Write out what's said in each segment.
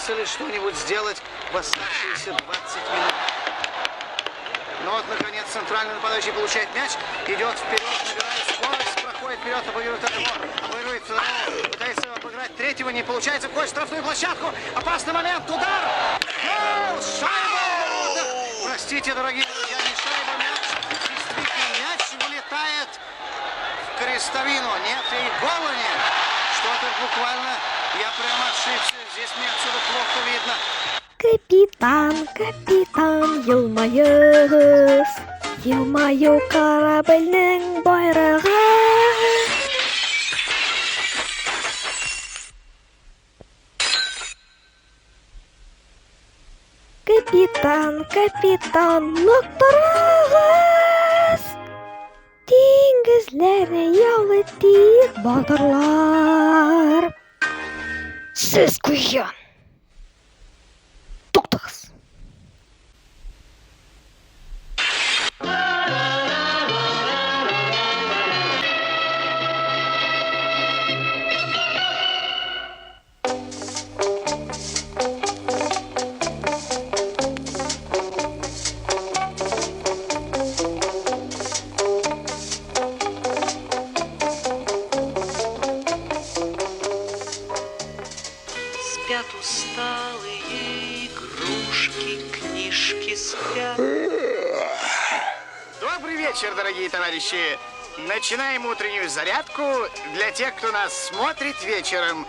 удастся ли что-нибудь сделать в оставшиеся 20 минут. Но вот, наконец, центральный нападающий получает мяч, идет вперед, набирает скорость, проходит вперед, обыгрывает второго, пытается обыграть третьего, не получается, входит в штрафную площадку, опасный момент, удар, гол, шайба! Простите, дорогие друзья, не шайба, мяч, действительно, мяч вылетает в крестовину, нет, и гола нет. Что-то буквально, я прямо ошибся, здесь мне отсюда плохо видно. Капитан, капитан, елмаю корабельның байрағы. Капитан, капитан, ноқтарағыз. Теңізлеріне яулы тиік батырлар. Сіз құйын. Тоқтағыз. Спят усталые игрушки, книжки спят. Добрый вечер, дорогие товарищи. Начинаем утреннюю зарядку. Для тех, кто нас смотрит вечером,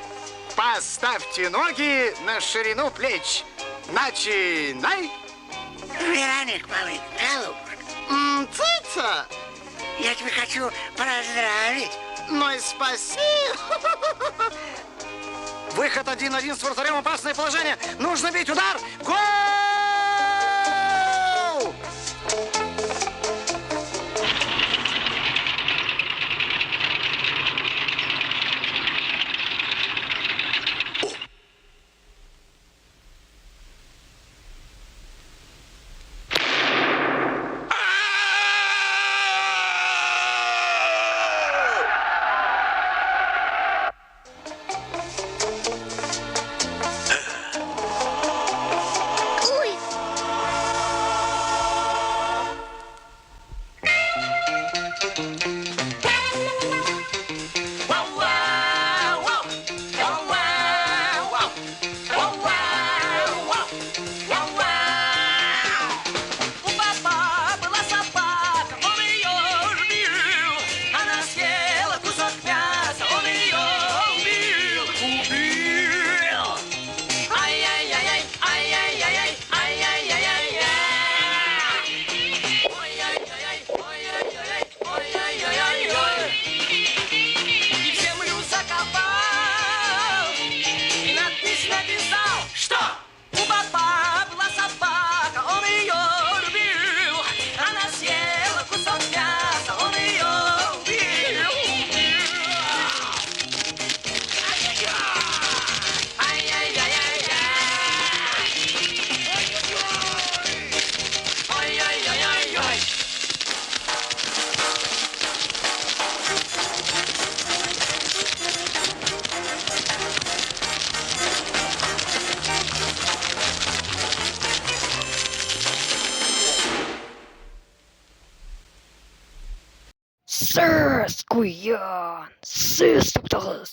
поставьте ноги на ширину плеч. Начинай. Вероник, малый, голубушка, Цица. я тебя хочу поздравить. Ну и спасибо. Выход 1-1 с вратарем, опасное положение. Нужно бить, удар. Гол! Сіз құйын. Сіз тоқтағыз.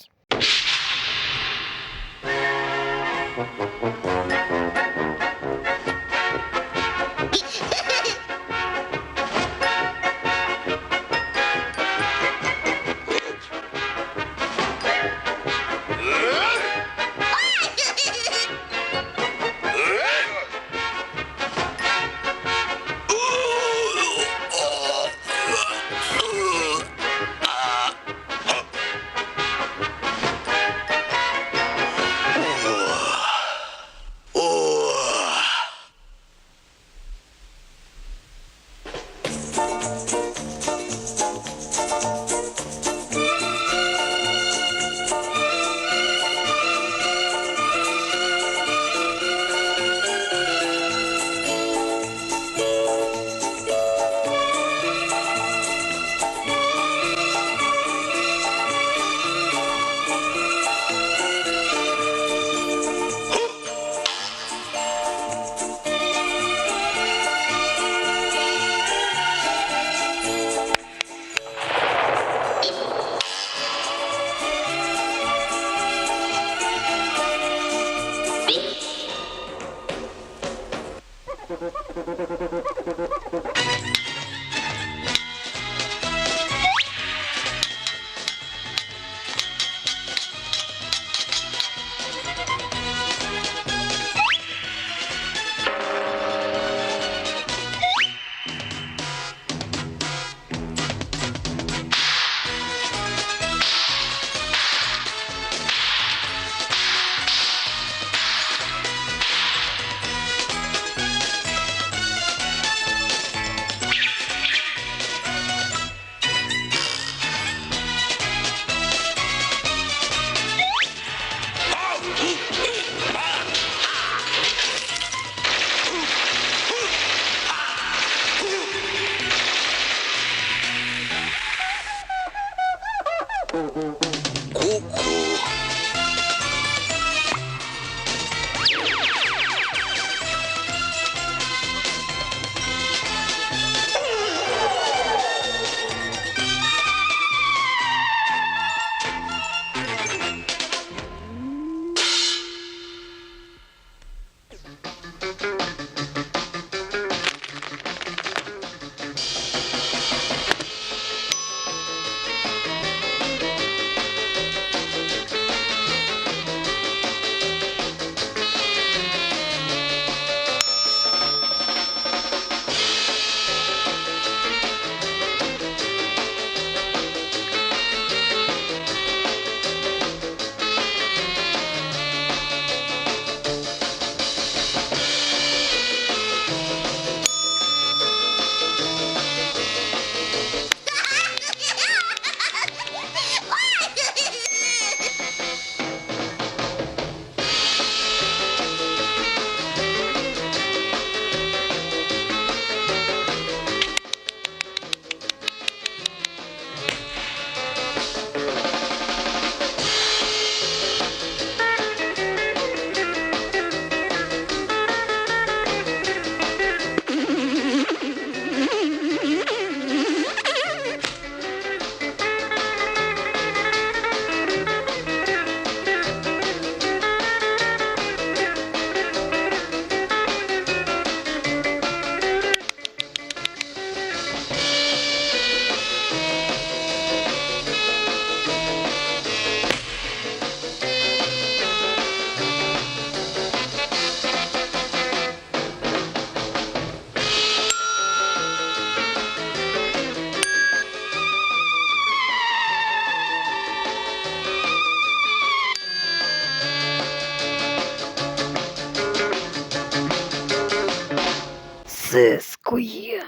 Сыскуя.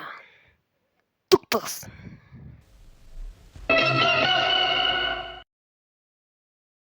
Туктас.